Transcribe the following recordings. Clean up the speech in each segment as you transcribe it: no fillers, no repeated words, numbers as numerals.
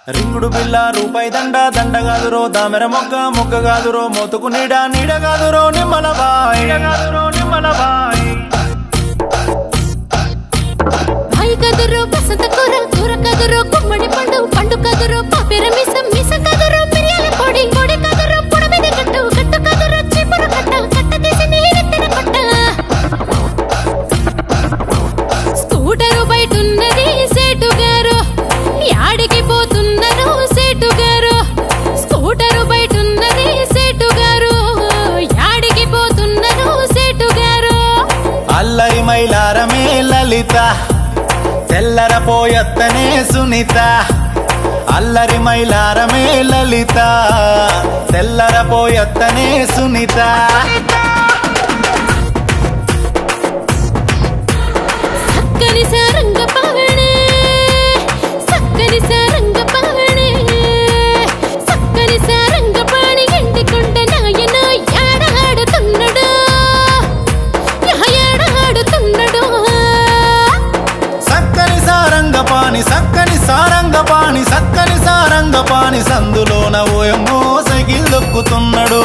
రింగుడు బిల్ల రూపాయి దండ దండ గాదురో దామెర మొగ్గ మొగ్గ గాదురో మోతుకు నీడ నీడ గాదురో నిమ్మల బాయ్ బాయి కదురో బసంత కూర కూర కదురో గుమ్మడి పండు పండు కదురో పాపిర మిసం మిసం కదురో మిరియాల పొడి పొడి కదురో పొడమిది కట్టు కట్టు కదురో చీపురు కట్ట కట్ట తీసి నీరెత్తిన కొట్ట స్కూటరు బయటున్నది సేటు గారు యాడికి పోతున్నారు సేటు గారు స్కూటరు బయటున్నది సేటు గారు యాడికి పోతున్నారు సేటు గారు అల్లరి మైలారమే లలిత తెల్లరపోయత్తనే సునీత అల్లరి మైలారమే లలిత తెల్లరపోయత్తనే సునీత సక్కని సారంగ పవనే సక్కని సారంగ పవనే సక్కని సారంగ పాణి ఎండికొండ నాయన యాడాడుతున్నాడు యాడాడుతున్నాడు సక్కని సారంగపాణి సక్కని సారంగపాణి సక్కని సారంగపాణి సందులోన ఓయమ్మో సైకిల్ దొక్కుతున్నాడు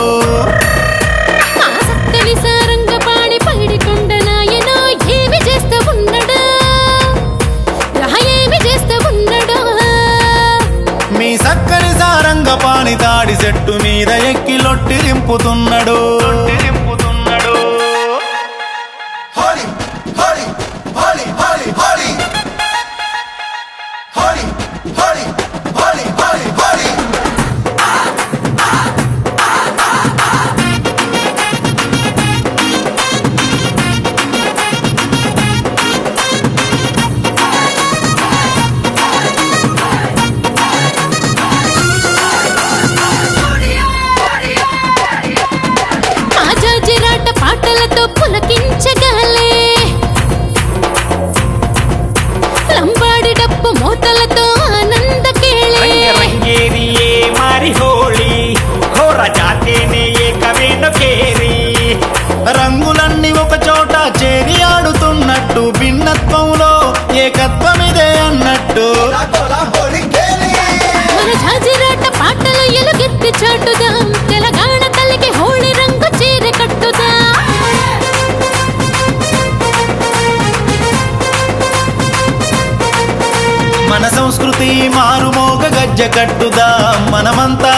ఆ సక్కని సారంగ పాణి పైడికొండ నాయన ఏమి చేస్తూ ఉన్నాడు ఏమి చేస్తూ ఉన్నాడు మీ సక్కని సారంగపాణి తాడి చెట్టు మీద ఎక్కి Lotti దింపుతున్నాడు Holly, Holly, Holly, Holly, Holly. Holly, Holly, Holly, Holly, Holly. ఆజాజిరాట పాటలతో పులకించగలే లంబాడి డప్పు మోతలతో ఆనందకేళే ರಂಗೇರಿಯೇ ಮಾರಿ ಹೋಳಿ ಘೋರ ಜಾತೇನೆ ಏಕವೇನು ಕೇರಿ రంగులన్నీ ఒక చోట చేరి ఆడుతున్నట్టు భిన్నత్వంలో ఏకత్వమిదే అన్నట్టు La Holly Kelly. మన జాజిరాట పాటలు ఎలుగెత్తి చాటుదాం తెలంగాణ తల్లికి హోళీ రంగు చీర కట్టుదా మన సంస్కృతి మారుమోగ గజ్జ కట్టుదా మనమంతా